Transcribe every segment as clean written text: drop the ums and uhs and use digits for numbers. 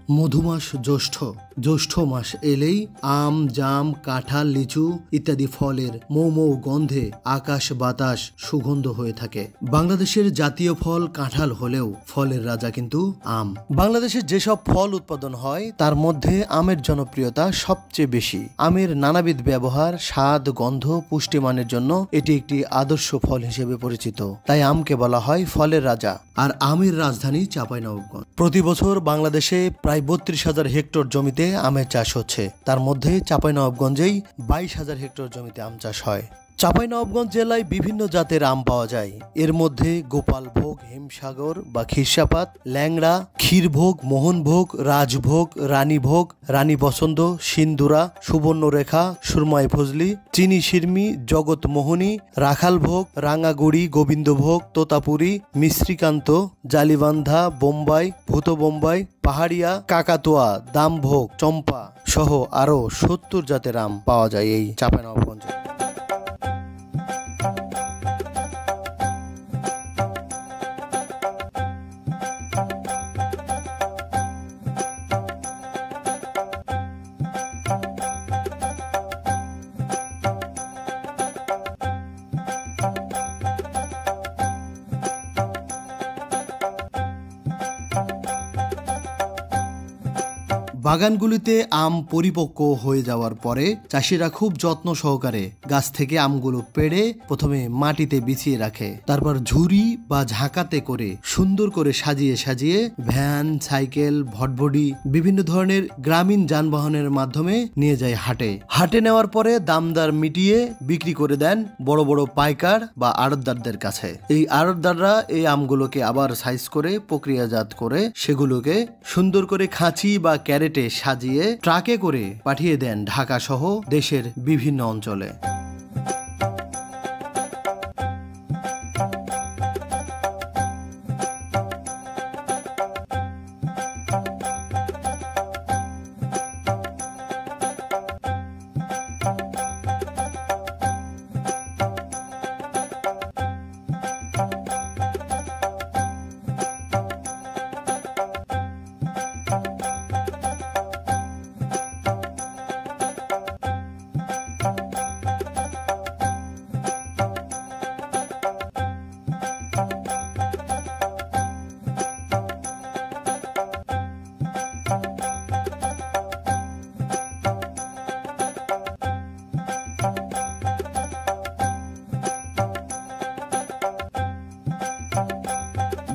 মধুমাস জ্যৈষ্ঠ মাস এলেই আম, জাম, কাঁঠাল, লিচু ইত্যাদি ফলের মৌ মৌ গন্ধে আকাশ বাতাস সুগন্ধ হয়ে থাকে। বাংলাদেশের জাতীয় ফল কাঁঠাল হলেও ফলের রাজা কিন্তু আম। বাংলাদেশের যেসব ফল উৎপাদন হয় তার মধ্যে আমের জনপ্রিয়তা সবচেয়ে বেশি। আমের নানাবিধ ব্যবহার, স্বাদ, গন্ধ, পুষ্টিমানের জন্য এটি একটি আদর্শ ফল হিসেবে পরিচিত। তাই আমকে বলা হয় ফলের রাজা। আর আমের রাজধানী চাঁপাইনবাবগঞ্জ। প্রতি বছর বাংলাদেশে প্রায় ৩২,০০০ হেক্টর জমিতে আমের চাষ হচ্ছে। তার মধ্যে চাঁপাইনবাবগঞ্জেই ২২,০০০ হেক্টর জমিতে আম চাষ হয়। চাঁপাইনবাবগঞ্জ জেলায় বিভিন্ন জাতের আম পাওয়া যায়। এর মধ্যে গোপালভোগ, হিমসাগর বা খিরসাপাত, ল্যাংড়া, ক্ষীরভোগ, মোহনভোগ, রাজভোগ, রানীভোগ, রানী বসন্ত, সিন্দুরা, সুবর্ণরেখা, সুরমাই ফজলি, চিনি শিরমি, জগৎমোহনী, রাখালভোগ, রাঙাগুড়ি, গোবিন্দভোগ, তোতাপুরি, মিশ্রিকান্ত, জালিবান্ধা, বোম্বাই, ভূত বোম্বাই, পাহাড়িয়া, কাকাতুয়া, দামভোগ, চম্পা সহ আরও ৭০ জাতের আম পাওয়া যায় এই চাঁপাইনবাবগঞ্জে। বাগানগুলিতে আম পরিপক্ক হয়ে যাওয়ার পরে চাষিরা খুব যত্ন সহকারে গাছ থেকে আমগুলো পেড়ে প্রথমে মাটিতে বিছিয়ে রাখে। তারপর ঝুড়ি বা ঝাঁকাতে করে সুন্দর করে সাজিয়ে ভ্যান, সাইকেল, ভটভটি বিভিন্ন ধরনের গ্রামীণ যানবাহনের মাধ্যমে নিয়ে যায় হাটে নেওয়ার পরে দামদার মিটিয়ে বিক্রি করে দেন বড় বড় পাইকার বা আড়তদারদের কাছে। এই আড়তদাররা এই আমগুলোকে আবার সাইজ করে প্রক্রিয়াজাত করে সেগুলোকে সুন্দর করে খাঁচি বা ক্যারেটে সাজিয়ে ট্রাকে করে পাঠিয়ে দেন ঢাকা সহ দেশের বিভিন্ন অঞ্চলে।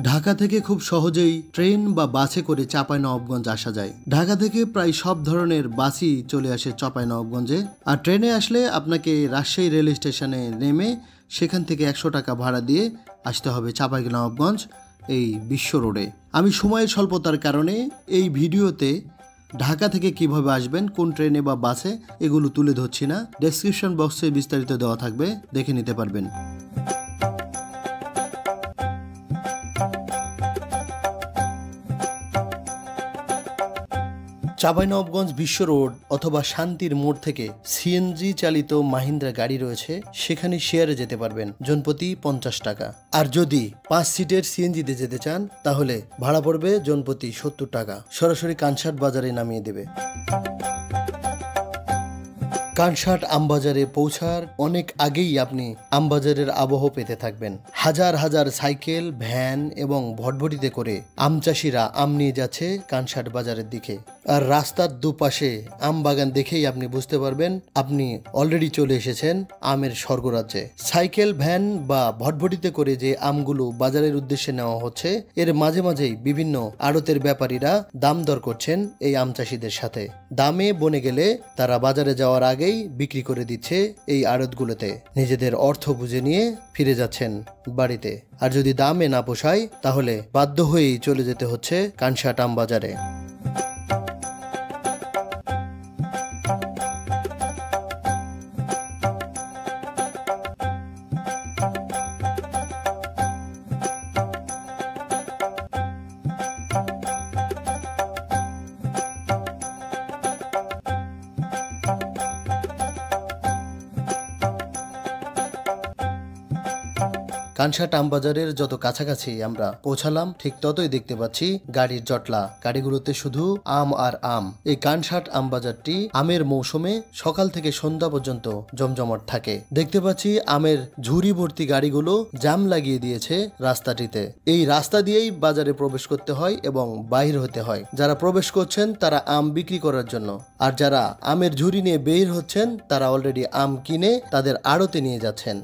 ঢাকা থেকে খুব সহজেই ট্রেন বা বাসে করে চাঁপাইনবাবগঞ্জ আসা যায়। ঢাকা থেকে প্রায় সব ধরনের বাসই চলে আসে চাঁপাইনবাবগঞ্জে। আর ট্রেনে আসলে আপনাকে রাজশাহী রেল স্টেশনে নেমে সেখান থেকে ১০০ টাকা ভাড়া দিয়ে আসতে হবে চাঁপাইনবাবগঞ্জ এই বিশ্ব রোডে। আমি সময়ের স্বল্পতার কারণে এই ভিডিওতে ঢাকা থেকে কিভাবে আসবেন, কোন ট্রেনে বা বাসে, এগুলো তুলে ধরছি না। ডেসক্রিপশন বক্সে বিস্তারিত দেওয়া থাকবে, দেখে নিতে পারবেন। চাঁপাইনবাবগঞ্জ বিশ্ব রোড অথবা শান্তির মোড় থেকে সিএনজি চালিত মাহিন্দ্রা গাড়ি রয়েছে, সেখানে শেয়ারে যেতে পারবেন, জনপ্রতি ৫০ টাকা। আর যদি ৫ সিটের সিএনজিতে যেতে চান তাহলে ভাড়া পড়বে জনপ্রতি ৭০ টাকা। সরাসরি কানসাট বাজারে নামিয়ে দেবে। কানসাট আমবাজারে পৌঁছার অনেক আগেই আপনি আমবাজারের আবহ পেতে থাকবেন। হাজার হাজার সাইকেল, ভ্যান এবং ভটভটিতে করে আম চাষিরা আম নিয়ে যাচ্ছে কানসাট বাজারের দিকে। আর রাস্তার দুপাশে আম বাগান দেখেই আপনি বুঝতে পারবেন আপনি অলরেডি চলে এসেছেন আমের স্বর্গরাজ্যে। সাইকেল, ভ্যান বা ভটভটিতে করে যে আমগুলো বাজারের উদ্দেশ্যে নেওয়া হচ্ছে, এর মাঝে মাঝেই বিভিন্ন আড়তের ব্যাপারীরা দাম দর করছেন এই আম চাষিদের সাথে। দামে বনে গেলে তারা বাজারে যাওয়ার আগেই বিক্রি করে দিচ্ছে এই আড়তগুলোতে। নিজেদের অর্থ বুঝে নিয়ে ফিরে যাচ্ছেন বাড়িতে। আর যদি দামে না পোষায় তাহলে বাধ্য হয়েই চলে যেতে হচ্ছে কানসাট আম বাজারে। কানসাট আম বাজারের যত কাছাকাছি আমরা পৌঁছালাম ঠিক ততই দেখতে পাচ্ছি গাড়ির জটলা। গাড়িগুলোতে শুধু আম আর আম। এই কানসাট আম বাজারটি আমের মৌসুমে সকাল থেকে সন্ধ্যা পর্যন্ত জমজমাট থাকে। দেখতে পাচ্ছি আমের ঝুড়ি ভর্তি গাড়িগুলো জ্যাম লাগিয়ে দিয়েছে রাস্তাটিতে। এই রাস্তা দিয়েই বাজারে প্রবেশ করতে হয় এবং বাহির হতে হয়। যারা প্রবেশ করছেন তারা আম বিক্রি করার জন্য, আর যারা আমের ঝুড়ি নিয়ে বের হচ্ছেন তারা অলরেডি আম কিনে তাদের আড়তে নিয়ে যাচ্ছেন।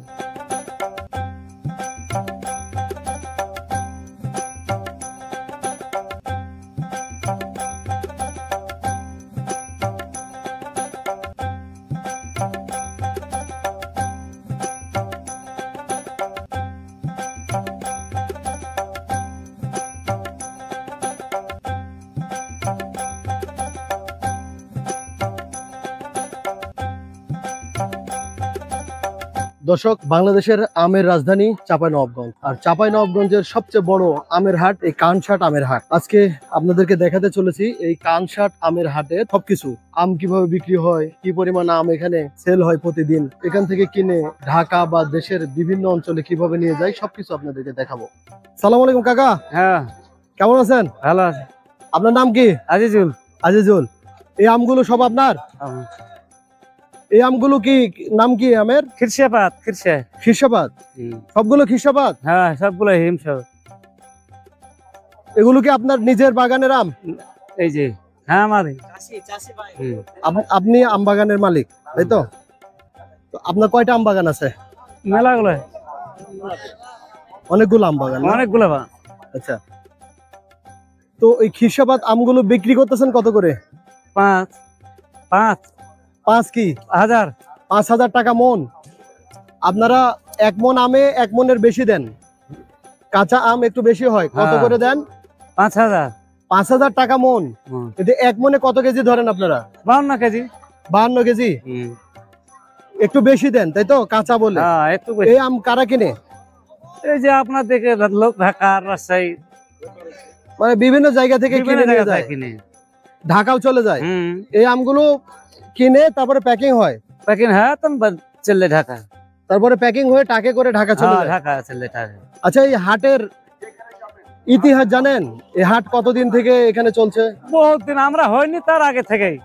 দর্শক, বাংলাদেশের আমের রাজধানী চাঁপাইনবাবগঞ্জ, আর চাঁপাইনবাবগঞ্জের সবচেয়ে বড় আমের হাট এই কানসাট আমের হাট। আজকে আপনাদেরকে দেখাতে চলেছি এই কানসাট আমের হাটে সবকিছু, আম কিভাবে বিক্রি হয়, কি পরিমাণ আম এখানে সেল হয় প্রতিদিন, এখান থেকে কিনে ঢাকা বা দেশের বিভিন্ন অঞ্চলে কিভাবে নিয়ে যায় সবকিছু আপনাদেরকে দেখাবো। সালাম আলাইকুম কাকা। হ্যাঁ, কেমন আছেন? ভালো আছে। আপনার নাম কি? আজিজুল। আজিজুল। এই আমগুলো সব আপনার? এই আমগুলো কি নাম কি আমের? খিরসাপাত। খিরসাপাত। সবগুলো খিরসাপাত? হ্যাঁ, সবগুলো হিমসাপাত। এগুলো কি আপনার নিজের বাগানের আম? এই যে, হ্যাঁ আমারই। আপনি আম বাগানের মালিক, তাই তো? আপনার কয়টা আম বাগান আছে? মেলাগুলো, অনেকগুলো আম বাগান। অনেকগুলো। আচ্ছা, তো এই খিরসাপাত আমগুলো বিক্রি করতেছেন কত করে? 5,000 টাকা মন। আপনারা 1 মন আমে 1 মনের বেশি দেন, কাঁচা আম একটু বেশি হয়। কত করে দেন? 5,000 টাকা মন। এতে 1 মনে কত কেজি ধরেন আপনারা? 52 কেজি। 52 কেজি। একটু বেশি দেন, তাই তো? কাঁচা বলে। এই আম কারা কিনে? এই যে আপনার দিকে লোক, ঢাকা, রাজশাহী, মানে বিভিন্ন জায়গা থেকে কিনে নিয়ে যায়, ঢাকাও চলে যায়। এই আমগুলো কিনে তারপরে প্যাকিং হয়। হ্যাঁ, চলে ঢাকা, তারপরে প্যাকিং হয়ে টাকে করে ঢাকা চলে যায়। ঢাকা চলে ঢাকা। আচ্ছা, এই হাটের ইতিহাস জানেন? এই হাট কতদিন থেকে এখানে চলছে? বহুত দিন। আমরা হয়নি তার আগে থেকেই,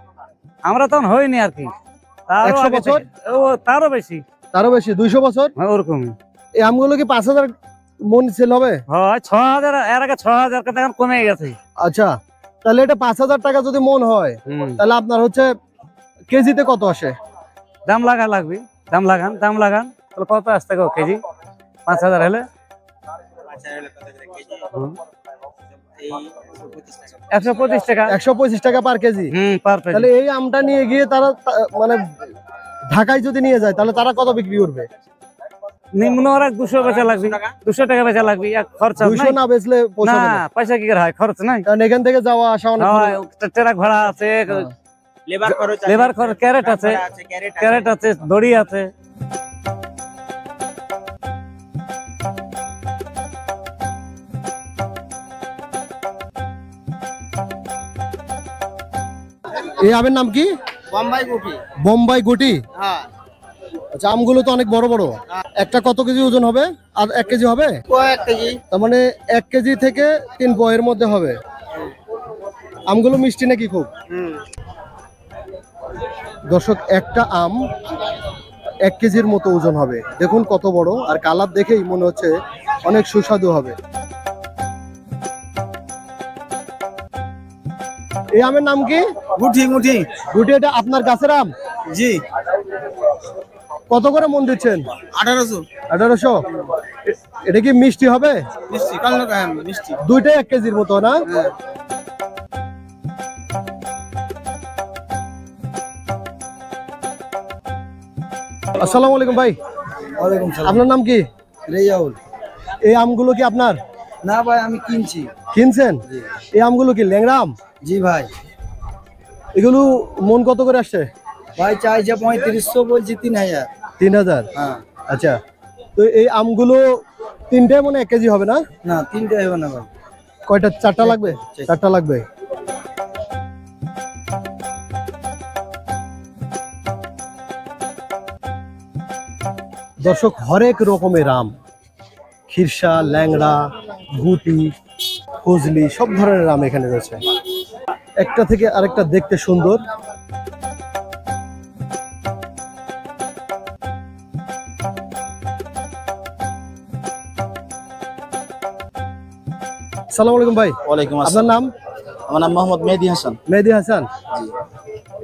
আমরা তখন হয়নি আর কি। 100 বছর? তারও বেশি। 200 বছর ওরকম। এই আমগুলো কি 5,000 মন সেল হবে? হয় 6,000। এর আগে 6,000 এখন কমে গেছে। আচ্ছা, তাহলে এটা 5,000 টাকা যদি মন হয়, তাহলে আপনার হচ্ছে কেজিতে কত আসে? দাম লাগবে, দাম লাগান তাহলে কত আসতে গো কেজি? 5,000 হলে 125 টাকা। 125 টাকা পার কেজি। তাহলে এই আমটা নিয়ে গিয়ে তারা মানে ঢাকায় যদি নিয়ে যায় তাহলে তারা কত বিক্রি করবে? নিম্ন 200 বেচা লাগবে, 200 টাকা বেচা লাগবে। খরচ 200 না বেচলে পয়সা কি করে হয়? খরচ নাই, কারণ এখান থেকে যাওয়া আসা অনেক ট্রাক ভাড়া আছে, লেবার খরচ, ক্যারেট আছে, দড়ি আছে। এই আমের নাম কি? বোম্বাই গুটি। আচ্ছা, আমগুলো তো অনেক বড় বড়। একটা কত কেজি ওজন হবে? আর 1 কেজি হবে? 1 কেজি। তার মানে 1 কেজি থেকে 3 পোয়ের মধ্যে হবে। আমগুলো মিষ্টি নাকি খুব? দর্শক, একটা আম 1 কেজির মতো ওজন হবে। দেখুন কত বড়, আর কালার দেখেই মনে হচ্ছে অনেক সুস্বাদু হবে। এই আমের নাম কি? গুটি। এটা আপনার গাছের আম? জি। কত করে মন দিচ্ছেন? 1800। এটা কি মিষ্টি হবে? মিষ্টি। দুইটাই 1 কেজির মতো না? আসসালামু আলাইকুম ভাই। ওয়ালাইকুম সালাম। আপনার নাম কি? রেজাউল। এই আমগুলো কি আপনার? না ভাই, আমি কিনছি। কিনছেন? এই আমগুলো কি ল্যাংড়া আম? জি ভাই। এগুলো মন কত করে আসছে ভাই? চাই যে 3500, বলছি 3000। 3000? হ্যাঁ। আচ্ছা, তো এই আমগুলো তিনটায় মনে 1 কেজি হবে না? না, 3টা হবে না ভাই। কয়টা? 4টা লাগবে? 4টা লাগবে। দর্শক, হরেক রকমের আম, খিরসা, ল্যাংড়া, গুটি, ফজলি সব ধরনের আম এখানে রয়েছে। একটা থেকে আরেকটা দেখতে সুন্দর। আসসালামু আলাইকুম ভাই। ওয়ালাইকুম আপনার আসসালাম। নাম? আমার নাম মোহাম্মদ মেহেদি হাসান। মেহেদি হাসান।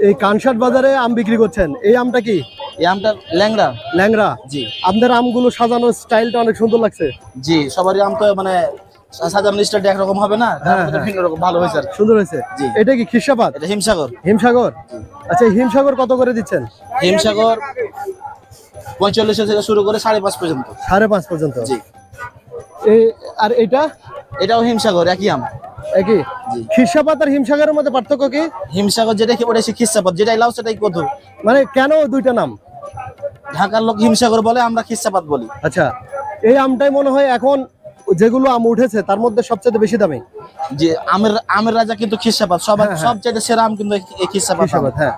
এই কানসাট বাজারে আম বিক্রি করছেন, এই আমটা কি? এই আমটা ল্যাংড়া। ল্যাংড়া। জি আপনাদের আমগুলো সাজানোর স্টাইলটা অনেক সুন্দর লাগছে। জি, সবারই আম তো মানে সাজানোর স্টাইলটা একরকম হবে না, ভিন্ন রকম ভালো হয়েছে। সুন্দর হয়েছে। জি। এটা কি খিরসাবাদ? এটা হিমসাগর। হিমসাগর। আচ্ছা, হিমসাগর কত করে দিচ্ছেন? হিমসাগর 45 থেকে শুরু করে 5.5 পর্যন্ত। 5.5 পর্যন্ত। জি। এই আর এটা? এটাও হিমসাগর, একই আম। একই। জি। খিরসাবাদ আর হিমসাগরের মধ্যে পার্থক্য কি? হিমসাগর যেটা কি ওটা খিরসাপাত, যেটাই লাউ সেটাই কদু। মানে কেন দুইটা নাম? ঢাকার লোক হিমসাগর বলে, আমরা খিরসাপাত বলি। আচ্ছা, এই আমটাই মনে হয় এখন যেগুলো আম উঠেছে তার মধ্যে সবচেয়ে বেশি দামি। যে আমের রাজা কিন্তু খিরসাপাত, সবচেয়ে সেরা আম কিন্তু এই খিরসাপাত। হ্যাঁ,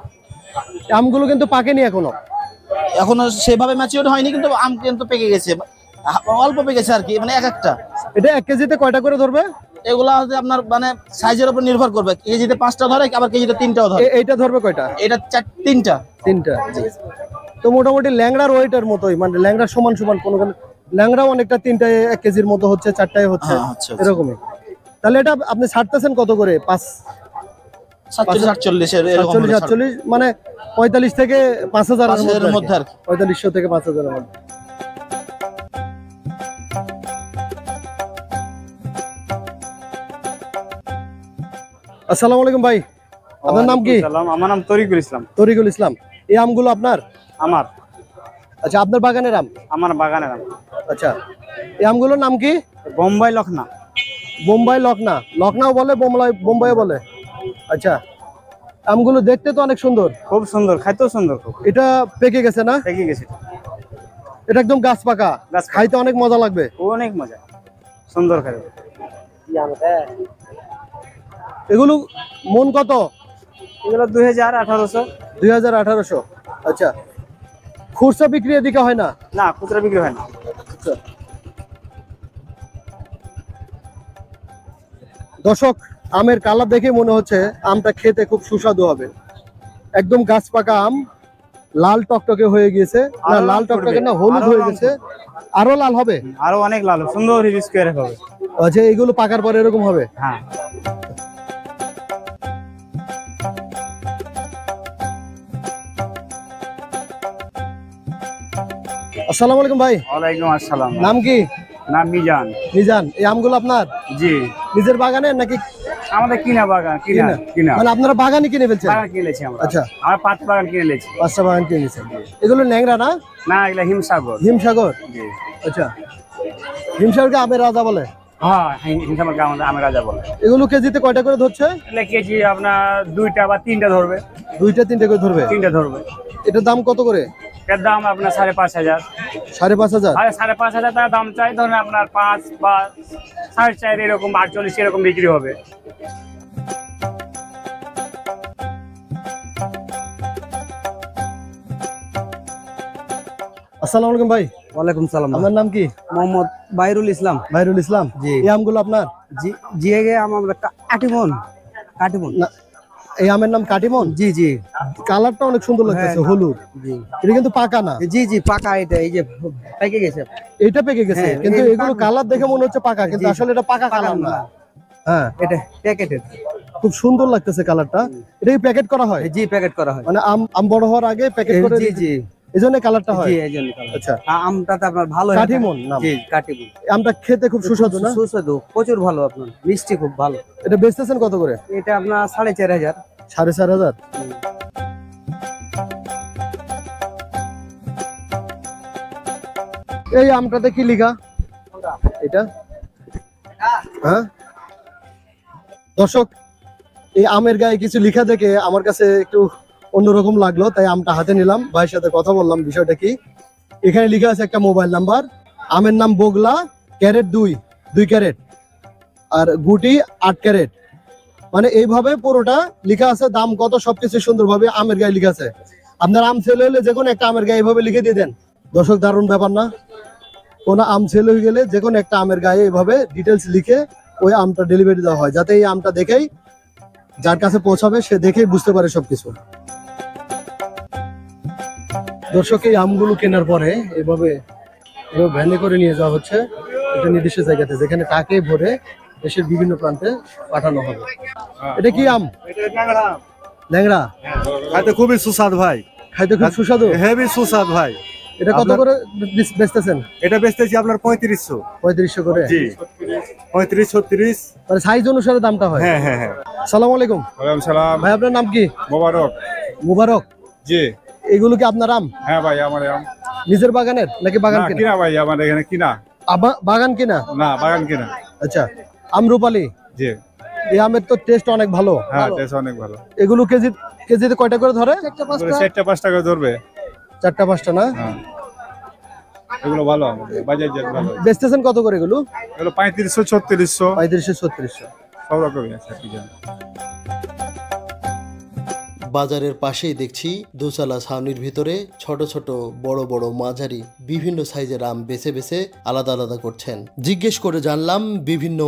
আমগুলো কিন্তু পাকেনি এখনো সেভাবে ম্যাচিওর হয়নি, কিন্তু আম কিন্তু পেকে গেছে, অল্প পেকেছে আর কি, মানে এক একটা। এটা 1 কেজিতে কয়টা করে ধরবে? এগুলা হচ্ছে আপনার মানে সাইজের উপর নির্ভর করবে, কেজিতে 5টা ধরে, আবার কেজিতে 3টাও ধরে। এইটা ধরবে কয়টা? এটা 3টা। 3টা। তো মোটামুটি ল্যাংড়ার ওয়েটার মতোই, মানে ল্যাংড়ার সমান সমান। কোনো ল্যাংড়াও অনেকটা 3টায় 1 কেজির মতো হচ্ছে, 4টায় হচ্ছে, এরকমই। তাহলে এটা আপনি ছাড়তেছেন কত করে? 47 মানে 45 থেকে 5000 এর মধ্যে আর কি। 4500 থেকে 5000 এর মধ্যে। আসসালামু আলাইকুম ভাই। আপনার নাম কি? আমার নাম তরিকুল ইসলাম। তরিকুল ইসলাম। এই আমগুলো আপনার? আমার। আচ্ছা, আপনার বাগানের আম? আমার বাগানের আম। আচ্ছা, এই আমগুলোর নাম কি? বোম্বাই লখনা। বোম্বাই লখনা। লখনাও বলে, বোম্বাই বলে। আচ্ছা, আমগুলো দেখতে তো অনেক সুন্দর। খুব সুন্দর, খাইতেও সুন্দর খুব। এটা পেকে গেছে না? পেকে গেছে। এটা একদম গাছ পাকা, খাইতে অনেক মজা লাগবে। অনেক মজা, সুন্দর খাইতে। এগুলো মন কত? এগুলো 2000-1800। 2000-1800। আচ্ছা, খুচরা বিক্রি এদিকে হয় না? না, খুচরা বিক্রি হয় না। আচ্ছা। দর্শক, আমের কালার দেখে মনে হচ্ছে আমটা খেতে খুব সুস্বাদু হবে। একদম গাছ পাকা আম, লাল টকটকে হয়ে গিয়েছে। না, লাল টকটকে না, হলুদ হয়ে গেছে। আরো লাল হবে? আরো অনেক লাল, সুন্দর স্কয়ার হবে। আচ্ছা, এগুলো পাকার পরে এরকম হবে? হ্যাঁ। আসসালামু আলাইকুম ভাই। ওয়ালাইকুম আসসালাম। নাম কি? নাম মিজান। মিজান। এই আমগুলো আপনার? জি। নিজের বাগানের নাকি? আমাদের কিনা বাগান। কিনা মানে আপনারা বাগানই কিনে ফেলছেন? বাগান কিনেছি আমরা। আচ্ছা, আমরা 5 বাগান কিনে নিয়েছি। 5টা বাগান কিনে নিয়েছেন। এগুলো ল্যাংড়া না? না, এগুলা হিমসাগর। হিমসাগর। জি। আচ্ছা, হিমসাগরকে আমের রাজা বলে? হ্যাঁ, হিমসাগরকে আমের রাজা বলে। এগুলো কেজিতে কয়টা করে ধরছে? এগুলা কেজি আপনার 2টা বা 3টা ধরবে। 2টা-3টা করে ধরবে? 3টা ধরবে। এটার দাম কত করে? এর দাম আপনার 5,500। 5,500? 5,500 টাকা দাম চাই, ধরেন আপনার 5 বা 4.5 এরকম, 48 এরকম বিক্রি হবে। আসসালামু আলাইকুম ভাই। ওয়ালাইকুম সালাম। আপনার নাম কি? মোহাম্মদ বাইরুল ইসলাম। বাইরুল ইসলাম। জি। এই আমগুলো আপনার? জি, আমরা কাটিমন। না, এই আমের নাম কাটিমন? জি জি। কালারটা অনেক সুন্দর লাগতেছে, হলুদ। জি। এটা কিন্তু পাকা না? জি জি, পাকা। এটা এই যে পেকে গেছে। এটা পেকে গেছে, কিন্তু এগুলো কালার দেখে মনে হচ্ছে পাকা, কিন্তু আসলে এটা পাকা কালার না। হ্যাঁ, এটা প্যাকেটেড। খুব সুন্দর লাগতেছে কালারটা। এটা কি প্যাকেট করা হয়? জি, প্যাকেট করা হয়। মানে আম বড় হওয়ার আগে প্যাকেট করে? জি জি। এইজন্য কালারটা হয়? জি, এইজন্য কালার। আচ্ছা, আমটাতে আপনার ভালো কাটিমন নাম? জি, কাটিমন। আমটা খেতে খুব সুস্বাদু না? সুস্বাদু, প্রচুর ভালো, আপনার মিষ্টি খুব ভালো। এটা বেচতেছেন কত করে? এটা আপনার 4,500। 4,500? এই আমটাতে কি লেখা? এটা? হ্যাঁ, দর্শক, এই আমের গায়ে কিছু লেখা দেখে আমার কাছে একটু অন্যরকম লাগলো, তাই আমটা হাতে নিলাম। ভাইয়ের সাথে কথা বললাম বিষয়টা কি। এখানে লেখা আছে একটা মোবাইল নাম্বার। আমের নাম বগলা, ক্যারেট 2 ক্যারেট, আর গুটি 8 ক্যারেট। মানে এইভাবে পুরোটা লেখা আছে, দাম কত সবকিছু সুন্দরভাবে আমের গায়ে লেখা আছে। আপনার আম সেল হলে যে কোনো একটা আমের গায়ে এইভাবে লিখে দিয়ে দেন। দর্শক, দারুণ ব্যাপার না? কোনো আম সেল হয়ে গেলে যে কোনো একটা আমের গায়ে এভাবে ডিটেলস লিখে ওই আমটা ডেলিভারি দেওয়া হয়, যাতে এই আমটা দেখেই যার কাছে পৌঁছাবে সে দেখেই বুঝতে পারে সবকিছু। দর্শক, এই আমগুলো কেনার পরে এভাবে ভ্যানে করে নিয়ে যাওয়া হচ্ছে একটা নির্দিষ্ট জায়গাতে, যেখানে টাকে ভরে দেশের বিভিন্ন প্রান্তে পাঠানো হবে। এটা কি আম? ল্যাংড়া। খাইতে খুবই সুস্বাদু ভাই, খাইতে খুব সুস্বাদু, হেভি সুস্বাদু ভাই। এটা কত করে বেচতেছেন? এটা বেচতেছি আপনার 3500। 3500 করে? জি, 35, 36 মানে সাইজ অনুসারে দামটা হয়। হ্যাঁ হ্যাঁ হ্যাঁ। আসসালামু আলাইকুম। ওয়ালাইকুম সালাম। ভাই আপনার নাম কি? মোবারক। মুবারক। জি। এগুলো কি আপনার আম? হ্যাঁ ভাই, আমার আম। নিজের বাগানের নাকি বাগান কিনা? কিনা ভাই, আমার এখানে কিনা। বাগান কিনা? না, বাগান কিনা। আচ্ছা, আমরুপালি। জি। এই আমের তো টেস্ট অনেক ভালো। হ্যাঁ, টেস্ট অনেক ভালো। এগুলো কেজিতে কয়টা করে ধরে? 4টা 5টা করে ধরবে। 4টা 5টা না? হ্যাঁ, এগুলো ভালো আমাদের বাজার জাত ভালো। বেচতেছেন কত করে এগুলো? এগুলো 3500, 3600, 3500, 3600 সব রকমই আছে কি জানেন। বাজারের পাশেই দেখছি দোতলা ছাউনির ভিতরে ছোট ছোট বড় বড় মাঝারি বিভিন্ন সাইজের আম বেছে বেছে আলাদা আলাদা করছেন। জিজ্ঞেস করে জানলাম বিভিন্ন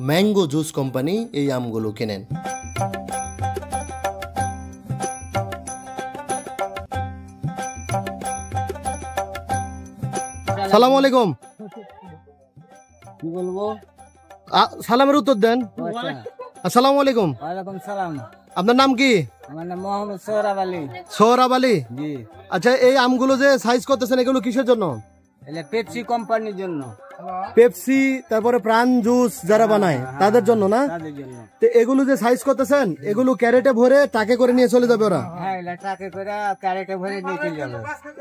ম্যাঙ্গো জুস কোম্পানি এই আমগুলো কেনেন। সালামু আলাইকুম। কি বলবো? সালামের উত্তর দেন। আসসালামু আলাইকুম। ওয়ালাইকুম সালাম। আপনার নাম কি? আমার নাম মোহাম্মদ সোহরাব আলী। সোহরাব আলী। জি। আচ্ছা, এই আমগুলো যে সাইজ করতেছেন এগুলো কিসের জন্য? এটা পেপসি কোম্পানির জন্য। পেপসি, তারপরে প্রাণ জুস যারা বানায় তাদের জন্য না? তাদের জন্য। তো এগুলো যে সাইজ করতেছেন এগুলো ক্যারেটে ভরে টাকে করে নিয়ে চলে যাবে ওরা? হ্যাঁ, এটা ট্রাকে করে ক্যারেটে ভরে নিয়ে চলে যাবে।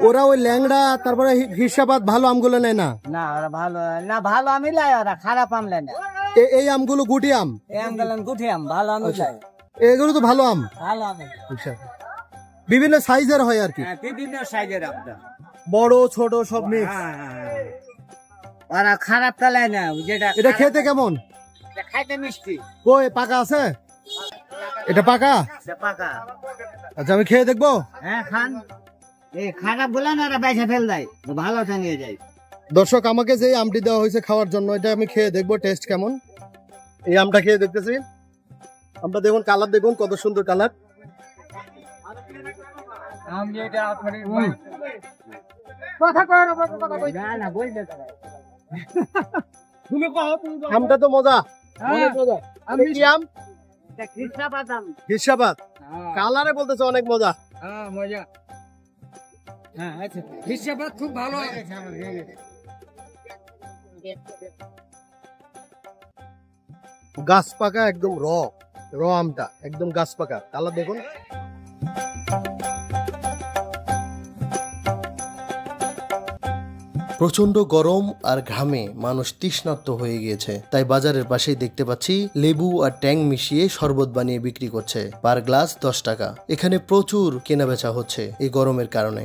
ওরা ওই ল্যাংড়া তারপরে হিসাবাত ভালো আমগুলো নেয় না? না, ওরা ভালো না, ভালো আমি লাই, ওরা খারাপ আম লাই না। এই আমগুলো গুটি আম? এই আম গেলেন গুঠি আম, ভালো আমি লাই। এগুলো তো ভালো আম। ভালো আম। আচ্ছা, বিভিন্ন সাইজের হয় আর কি? হ্যাঁ, বিভিন্ন সাইজের আমটা, বড় ছোট সব মিক্স। ওরা খারাপ কালাই না। যেটা এটা খেতে কেমন? খাইতে মিষ্টি। কই পাকা আছে? এটা পাকা? পাকা। আচ্ছা, আমি খেয়ে দেখবো? হ্যাঁ, খান। এই খারাপ বলে না, ওরা বেঁচে ফেল দেয়, ভালোটা নিয়ে যায়। দর্শক, আমাকে যে আমটি দেওয়া হয়েছে খাওয়ার জন্য, এটা আমি খেয়ে দেখবো টেস্ট কেমন। এই আমটা খেয়ে দেখতেছি। আমটা দেখুন, কালার দেখুন কত সুন্দর কালার। আমটা তো মজা, অনেক মজা। কি আম? হিসাবাত। কালারে বলতেছে অনেক মজা। মজা। হ্যাঁ, আচ্ছা, হিসাবাত খুব ভালো। গাছ পাকা, একদম র আমটা একদম গাছ পাকা। কালার দেখুন। প্রচন্ড গরম আর ঘামে মানুষ তৃষ্ণার্ত হয়ে গিয়েছে, তাই বাজারের পাশেই দেখতে পাচ্ছি লেবু আর ট্যাং মিশিয়ে শরবত বানিয়ে বিক্রি করছে। পার গ্লাস 10 টাকা। এখানে প্রচুর কেনাবেচা হচ্ছে এই গরমের কারণে।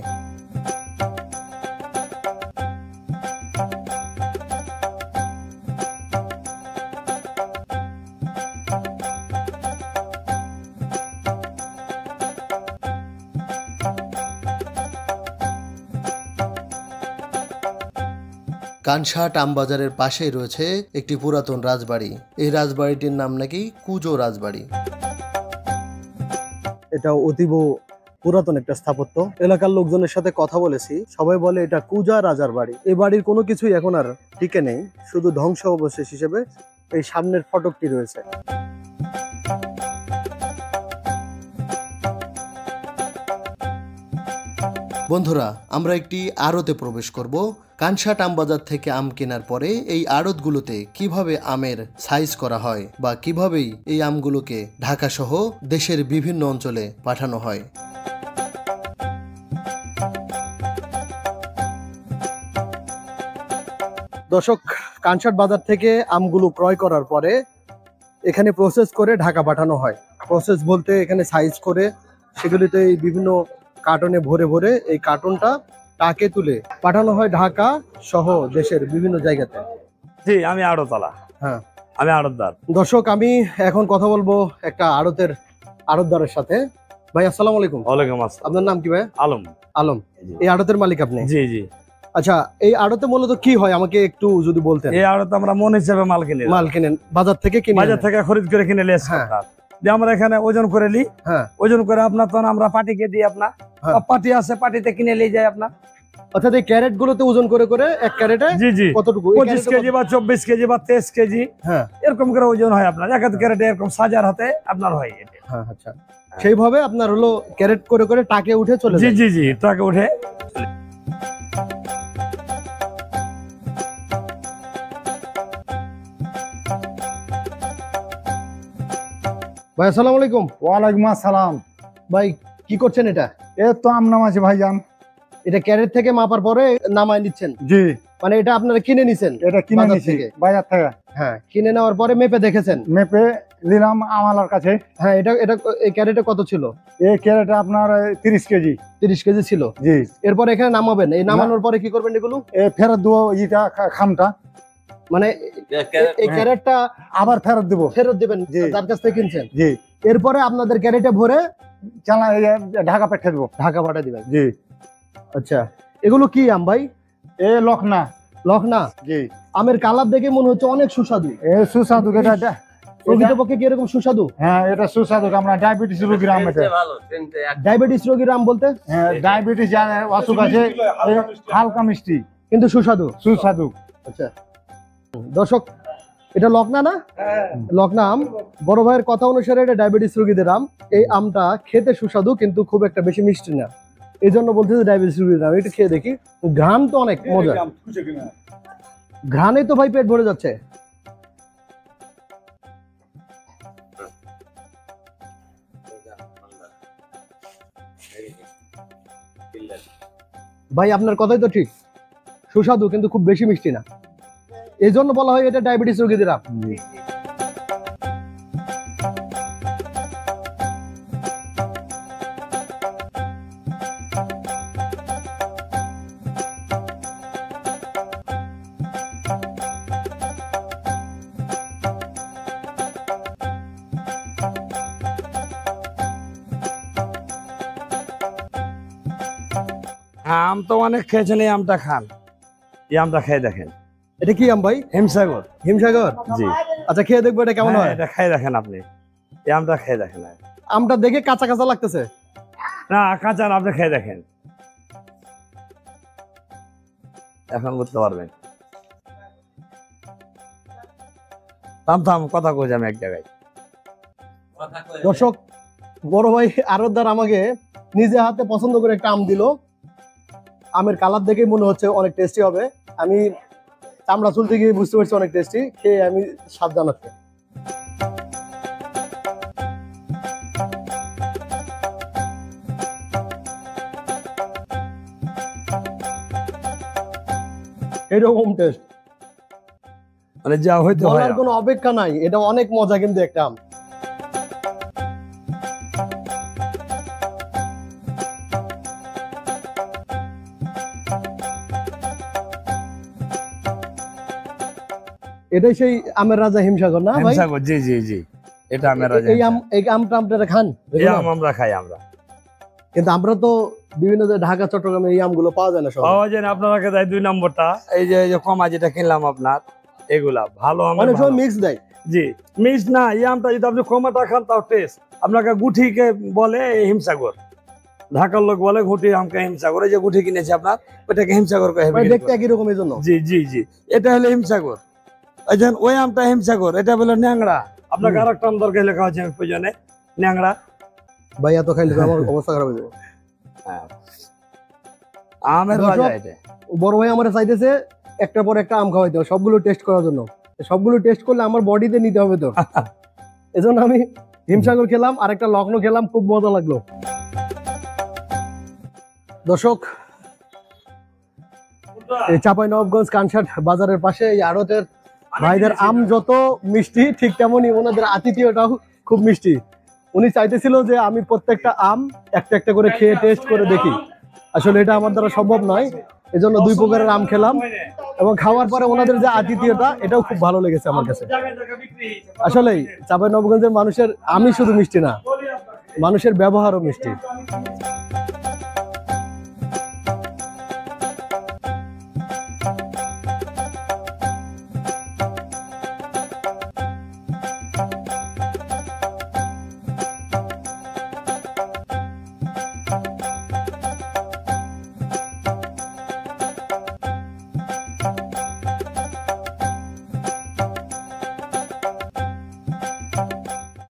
কানসাট আমবাজারের পাশেই রয়েছে একটি পুরাতন রাজবাড়ি। এই রাজবাড়িটির নাম নাকি কুজো রাজবাড়ি। এটা অতীব পুরাতন একটা স্থাপত্য। এলাকার লোকজনের সাথে কথা বলেছি, সবাই বলে এটা কুজা রাজার বাড়ি। এই বাড়ির কোনো কিছুই এখন আর টিকে নেই, শুধু ধ্বংস অবশেষ হিসেবে এই সামনের ফটকটি রয়েছে। বন্ধুরা, আমরা একটি আড়তে প্রবেশ করব। কানসাট আমবাজার থেকে আম কেনার পরে এই আড়তগুলোতে কিভাবে আমের সাইজ করা হয় বা কিভাবেই এই আমগুলোকে ঢাকা সহ দেশের বিভিন্ন অঞ্চলে পাঠানো হয়। দর্শক, কানসাট বাজার থেকে আমগুলো ক্রয় করার পরে এখানে প্রসেস করে ঢাকা পাঠানো হয়। প্রসেস বলতে এখানে সাইজ করে সেগুলিতে এই বিভিন্ন কার্টনে ভরে ভরে এই কার্টনটা টাকে তুলে পাঠানো হয় ঢাকা সহ দেশের বিভিন্ন জায়গাতে। জি, আমি আড়তলা। হ্যাঁ, আমি আড়তদার। দর্শক, আমি এখন কথা বলবো একটা আড়তদারের সাথে। ভাই আসসালামু আলাইকুম। ওয়ালাইকুম আসসালাম। আপনার নাম কি ভাই? আলম। আলম। এই আড়তের মালিক আপনি? জি জি। আচ্ছা, এই আড়তে মূলত কি হয় আমাকে একটু যদি বলতেন। এই আড়তে আমরা মন হিসেবে মাল কিনি, মাল কিনেন বাজার থেকে কিনে বাজার থেকে খরিদ করে কিনে লেস যে আমরা এখানে ওজন করে নিই। হ্যাঁ, ওজন করে আপনার তখন আমরা পাটিকে দিই, আপনার পাটি আছে পাটিতে কিনে নিয়ে যায় আপনার। অর্থাৎ এই ক্যারেট গুলোতে ওজন করে করে এক ক্যারেটে জি জি কতটুকু 25 কেজি বা 24 কেজি বা 23 কেজি হ্যাঁ এরকম করে ওজন হয় আপনার। এক ক্যারেটে এরকম 1000 হাতে আপনার হয় এটা। হ্যাঁ, আচ্ছা, সেইভাবে আপনার হলো ক্যারেট করে করে টাকে উঠে চলে জি যায়। জি জি ট্রাকে উঠে। ভাই আসসালামু আলাইকুম। ওয়ালাইকুম আসসালাম। ভাই কি করছেন এটা? এ তো আম নামাছি ভাইজান। এটা ক্যারেট থেকে মাপার পরে নামায় নিচ্ছেন? জি, মানে এটা আপনারা কিনে নিছেন? এটা কিনে বাজার নিছি থেকে? বাজার থেকে। হ্যাঁ, কিনে নেওয়ার পরে মেপে দেখেছেন? মেপে নিলাম আমালার কাছে। হ্যাঁ, এটা এটা এই ক্যারেটে কত ছিল? এই ক্যারেটে আপনার 30 কেজি। 30 কেজি ছিল। জি, এরপর এখানে নামাবেন। এই নামানোর পরে কি করবেন এগুলো? এ ফেরত দেবো ইটা খামটা, মানে এই ক্যারেটটা আবার ফেরত দেবো। ফেরত দিবেন জি। যার কাছ থেকে কিনছেন? জি, এরপরে আপনাদের ক্যারেটে ভরে চালা ঢাকা পেঠে দেবো। ঢাকা পাঠিয়ে দিবেন। জি, আচ্ছা, এগুলো কি আম ভাই? এ লখনা। লখনা? জি, আমের কালার দেখে মনে হচ্ছে অনেক সুস্বাদু। এ সুস্বাদু। এটা প্রকৃতপক্ষে কি এরকম সুস্বাদু? হ্যাঁ, এটা সুস্বাদু। আমরা ডায়াবেটিস রোগীর আম। এটা ডায়াবেটিস রোগীর আম বলতে? হ্যাঁ, ডায়াবেটিস অসুখ আছে, এ হালকা মিষ্টি কিন্তু সুস্বাদু। সুস্বাদু। আচ্ছা দর্শক, এটা লকনা না? লকনা আম। বড় ভাইয়ের কথা অনুসারে এটা ডায়াবেটিস রোগীদের আম। এই আমটা খেতে সুস্বাদু কিন্তু খুব একটা বেশি মিষ্টি না, এই জন্য বলতেছে ডায়াবেটিস রোগীদের আম। এটা খেয়ে দেখি, ঘ্রাণ তো অনেক মজা। ঘ্রাণে তো ভাই পেট ভরে যাচ্ছে। ভাই আপনার কথাই তো ঠিক, সুস্বাদু কিন্তু খুব বেশি মিষ্টি না, এই জন্য বলা হয় এটা ডায়াবেটিস রোগীদের আম। আম তো অনেক খেয়েছেন, এই আমটা খান, এই আমটা খেয়ে দেখেন। এটা কি আম ভাই? হিমসাগর। হিমসাগর? জি। আচ্ছা, খেয়ে দেখবো এটা কেমন হয়। এটা খেয়ে দেখেন আপনি, এই আমটা খেয়ে দেখেন। আমটা দেখে কাঁচা কাঁচা লাগতেছে। না কাঁচা না, আপনি খেয়ে দেখেন, এখন বুঝতে পারবেন। থাম থাম, কথা কই আমি এক জায়গায়। দর্শক, বড় ভাই আরতদার আমাকে নিজে হাতে পছন্দ করে একটা আম দিল। আমের কালার দেখেই মনে হচ্ছে অনেক টেস্টি হবে। আমি চামড়া চুলতে গিয়ে বুঝতে পারছি অনেক টেস্টি। খেয়ে আমি স্বাদ জানাচ্ছি। এরকম টেস্ট মানে যা হইতে হয় বলার কোনো অপেক্ষা নাই। এটা অনেক মজা কিন্তু একটা আম। এটাই সেই আমের রাজা হিমসাগর না ভাই? হিমসাগর, জি জি জি, এটা আমের রাজা। এই আমটা আপনারা খান? এই আম আমরা খাই আমরা, কিন্তু আমরা তো বিভিন্ন ঢাকা চট্টগ্রামে এই আমগুলো পাওয়া যায় না। পাওয়া যায় না, আপনারা দেয় 2 নম্বরটা। এই যে কমা যেটা কিনলাম আপনার, এগুলা ভালো আম। অনেক সময় মিক্স দেয়। জি, মিক্স না। এই আমটা যদি আপনি কমাটা খান তাও টেস্ট। আপনাকে গুঠিকে বলে হিমসাগর, ঢাকার লোক বলে গুঠি আমকে হিমসাগর। এই যে গুঠি কিনেছে আপনার, ওটাকে হিমসাগর কহে। দেখতে একই রকম, এই জন্য। জি জি জি, এটা হলো হিমসাগর। ওই আমটা হিমসাগর, এটা বলে ন্যাংরা। আপনাকে আর একটা আম দরকার লেখা হচ্ছে প্রয়োজনে, ন্যাংরা। ভাই এত খাইলে তো আমার অবস্থা খারাপ হয়ে যাবে। আমের রাজা এটা। বড় ভাই আমার চাইতেছে একটার পর একটা আম খাওয়াইতে হবে, সবগুলো টেস্ট করার জন্য। সবগুলো টেস্ট করলে আমার বডিতে নিতে হবে তো। এজন্য আমি হিমসাগর খেলাম আর একটা লখনৌ খেলাম, খুব মজা লাগলো। দর্শক, এই চাঁপাইনবাবগঞ্জ কানসাট বাজারের পাশে এই আড়তের ভাইদের আম যত মিষ্টি, ঠিক তেমনই ওনাদের আতিথ্যটাও খুব মিষ্টি। উনি চাইতেছিল যে আমি প্রত্যেকটা আম একটা একটা করে খেয়ে টেস্ট করে দেখি। আসলে এটা আমার দ্বারা সম্ভব নয়, এজন্য 2 প্রকারের আম খেলাম এবং খাওয়ার পরে ওনাদের যে আতিথ্যটা, এটাও খুব ভালো লেগেছে আমার কাছে। আসলেই চাঁপাইনবাবগঞ্জের মানুষের আমই শুধু মিষ্টি না, মানুষের ব্যবহারও মিষ্টি।